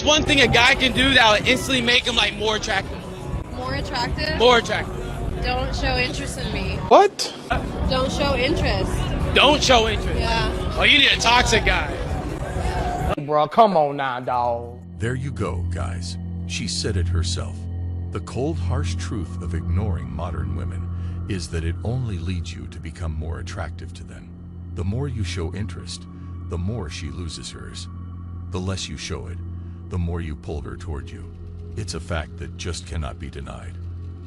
One thing a guy can do that will instantly make him like more attractive. More attractive? More attractive. Don't show interest in me. What? Don't show interest. Don't show interest. Yeah. Oh, you need a toxic guy. Bro, come on now, dawg. There you go, guys. She said it herself. The cold, harsh truth of ignoring modern women is that it only leads you to become more attractive to them. The more you show interest, the more she loses hers. The less you show it, the more you pull her toward you. It's a fact that just cannot be denied.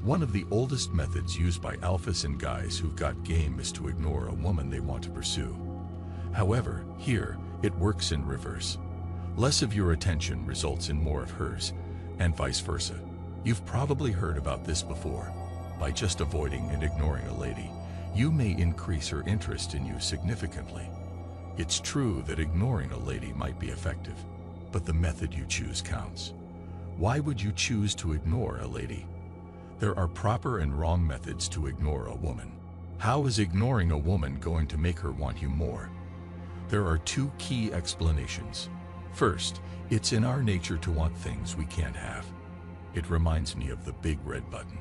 One of the oldest methods used by alphas and guys who've got game is to ignore a woman they want to pursue. However, here, it works in reverse. Less of your attention results in more of hers, and vice versa. You've probably heard about this before. By just avoiding and ignoring a lady, you may increase her interest in you significantly. It's true that ignoring a lady might be effective, but the method you choose counts. Why would you choose to ignore a lady? There are proper and wrong methods to ignore a woman. How is ignoring a woman going to make her want you more? There are two key explanations. First, it's in our nature to want things we can't have. It reminds me of the big red button.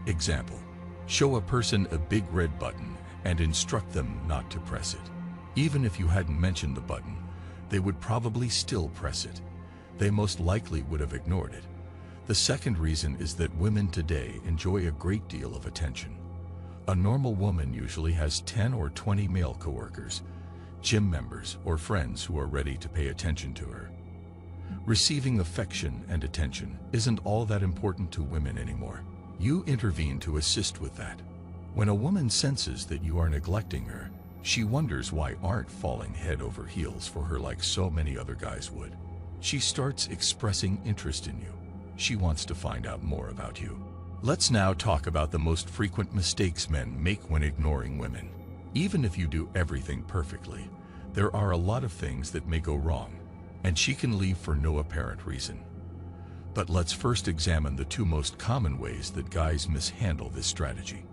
Example, show a person a big red button and instruct them not to press it. Even if you hadn't mentioned the button, they would probably still press it. They most likely would have ignored it. The second reason is that women today enjoy a great deal of attention. A normal woman usually has 10 or 20 male coworkers, gym members, or friends who are ready to pay attention to her. Receiving affection and attention isn't all that important to women anymore. You intervene to assist with that. When a woman senses that you are neglecting her, she wonders why aren't falling head over heels for her like so many other guys would. She starts expressing interest in you. She wants to find out more about you. Let's now talk about the most frequent mistakes men make when ignoring women. Even if you do everything perfectly, there are a lot of things that may go wrong, and she can leave for no apparent reason. But let's first examine the two most common ways that guys mishandle this strategy.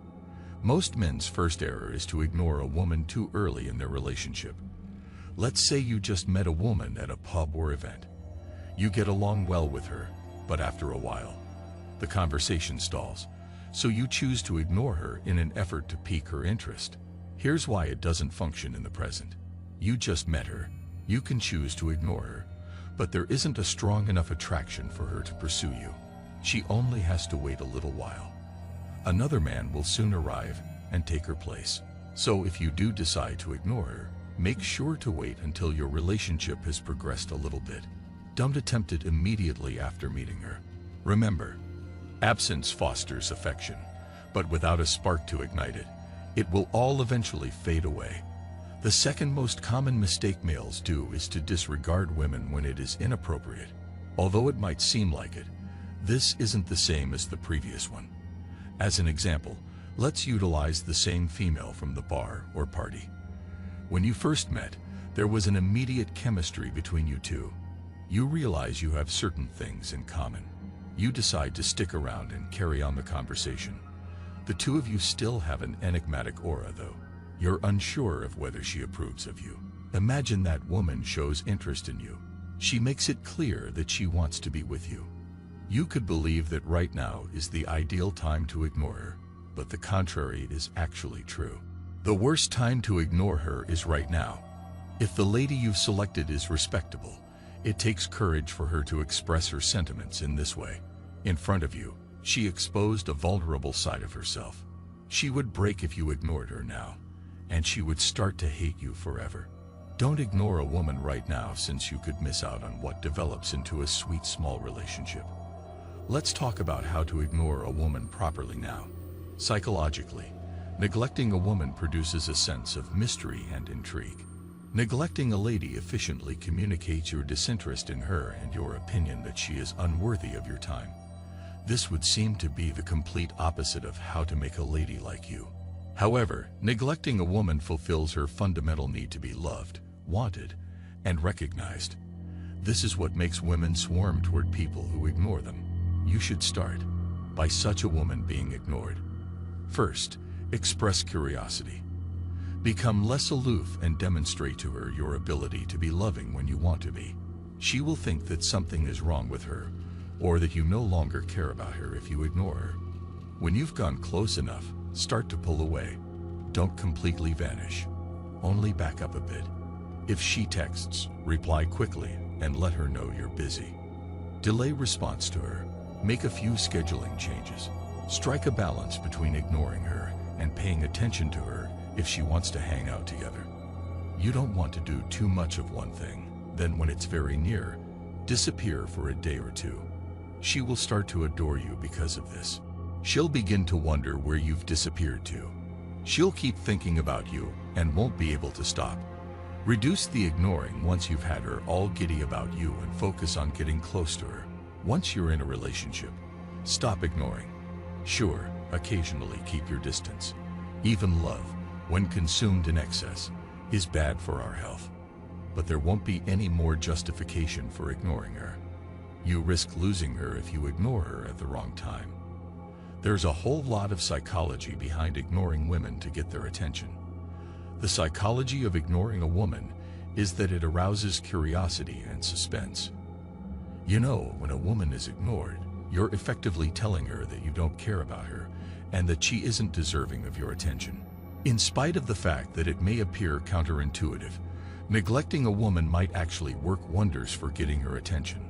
Most men's first error is to ignore a woman too early in their relationship. Let's say you just met a woman at a pub or event. You get along well with her, but after a while, the conversation stalls, so you choose to ignore her in an effort to pique her interest. Here's why it doesn't function in the present. You just met her. You can choose to ignore her, but there isn't a strong enough attraction for her to pursue you. She only has to wait a little while. Another man will soon arrive and take her place. So if you do decide to ignore her, make sure to wait until your relationship has progressed a little bit. Don't attempt it immediately after meeting her. Remember, absence fosters affection, but without a spark to ignite it, it will all eventually fade away. The second most common mistake males do is to disregard women when it is inappropriate. Although it might seem like it, this isn't the same as the previous one. As an example, let's utilize the same female from the bar or party. When you first met, there was an immediate chemistry between you two. You realize you have certain things in common. You decide to stick around and carry on the conversation. The two of you still have an enigmatic aura, though. You're unsure of whether she approves of you. Imagine that woman shows interest in you. She makes it clear that she wants to be with you. You could believe that right now is the ideal time to ignore her, but the contrary is actually true. The worst time to ignore her is right now. If the lady you've selected is respectable, it takes courage for her to express her sentiments in this way. In front of you, she exposed a vulnerable side of herself. She would break if you ignored her now, and she would start to hate you forever. Don't ignore a woman right now, since you could miss out on what develops into a sweet small relationship. Let's talk about how to ignore a woman properly now. Psychologically, neglecting a woman produces a sense of mystery and intrigue. Neglecting a lady efficiently communicates your disinterest in her and your opinion that she is unworthy of your time. This would seem to be the complete opposite of how to make a lady like you. However, neglecting a woman fulfills her fundamental need to be loved, wanted, and recognized. This is what makes women swarm toward people who ignore them. You should start by such a woman being ignored. First, express curiosity. Become less aloof and demonstrate to her your ability to be loving when you want to be. She will think that something is wrong with her, or that you no longer care about her if you ignore her. When you've gone close enough, start to pull away. Don't completely vanish. Only back up a bit. If she texts, reply quickly and let her know you're busy. Delay response to her. Make a few scheduling changes. Strike a balance between ignoring her and paying attention to her if she wants to hang out together. You don't want to do too much of one thing, then when it's very near, disappear for a day or two. She will start to adore you because of this. She'll begin to wonder where you've disappeared to. She'll keep thinking about you and won't be able to stop. Reduce the ignoring once you've had her all giddy about you and focus on getting close to her. Once you're in a relationship, stop ignoring. Sure, occasionally keep your distance. Even love, when consumed in excess, is bad for our health. But there won't be any more justification for ignoring her. You risk losing her if you ignore her at the wrong time. There's a whole lot of psychology behind ignoring women to get their attention. The psychology of ignoring a woman is that it arouses curiosity and suspense. You know, when a woman is ignored, you're effectively telling her that you don't care about her and that she isn't deserving of your attention. In spite of the fact that it may appear counterintuitive, neglecting a woman might actually work wonders for getting her attention.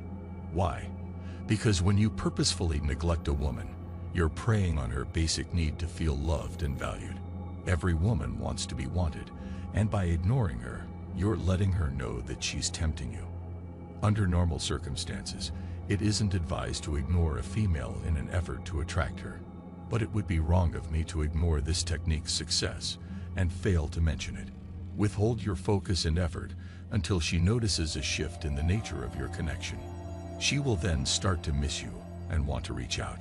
Why? Because when you purposefully neglect a woman, you're preying on her basic need to feel loved and valued. Every woman wants to be wanted, and by ignoring her, you're letting her know that she's tempting you. Under normal circumstances, it isn't advised to ignore a female in an effort to attract her, but it would be wrong of me to ignore this technique's success and fail to mention it. Withhold your focus and effort until she notices a shift in the nature of your connection. She will then start to miss you and want to reach out.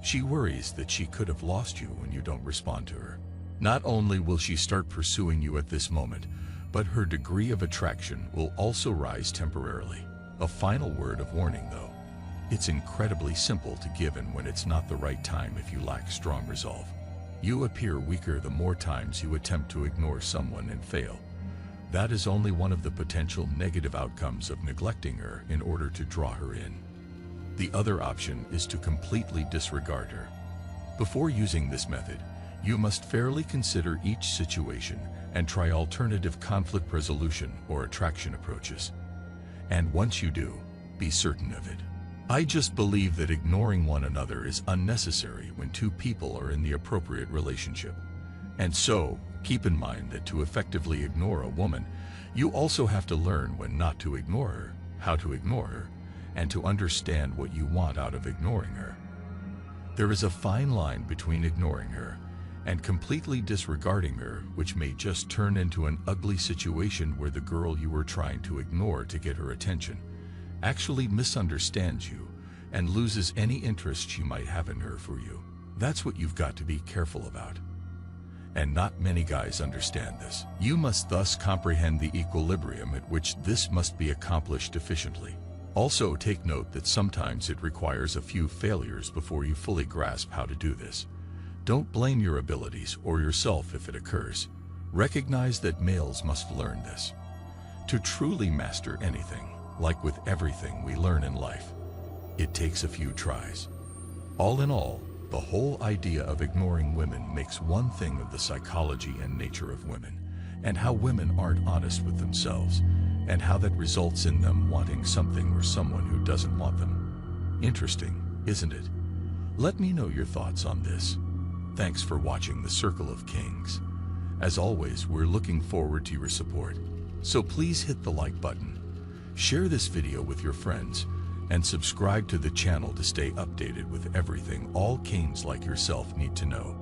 She worries that she could have lost you when you don't respond to her. Not only will she start pursuing you at this moment, but her degree of attraction will also rise temporarily. A final word of warning though. It's incredibly simple to give in when it's not the right time if you lack strong resolve. You appear weaker the more times you attempt to ignore someone and fail. That is only one of the potential negative outcomes of neglecting her in order to draw her in. The other option is to completely disregard her. Before using this method, you must fairly consider each situation and try alternative conflict resolution or attraction approaches. And once you do, be certain of it. I just believe that ignoring one another is unnecessary when two people are in the appropriate relationship. And so, keep in mind that to effectively ignore a woman, you also have to learn when not to ignore her, how to ignore her, and to understand what you want out of ignoring her. There is a fine line between ignoring her and completely disregarding her, which may just turn into an ugly situation where the girl you were trying to ignore to get her attention actually misunderstands you and loses any interest she might have in her for you. That's what you've got to be careful about. And not many guys understand this. You must thus comprehend the equilibrium at which this must be accomplished efficiently. Also take note that sometimes it requires a few failures before you fully grasp how to do this. Don't blame your abilities or yourself if it occurs. Recognize that males must learn this. To truly master anything, like with everything we learn in life, it takes a few tries. All in all, the whole idea of ignoring women makes one thing of the psychology and nature of women, and how women aren't honest with themselves, and how that results in them wanting something or someone who doesn't want them. Interesting, isn't it? Let me know your thoughts on this. Thanks for watching The Circle of Kings. As always, we're looking forward to your support. So please hit the like button, share this video with your friends, and subscribe to the channel to stay updated with everything all kings like yourself need to know.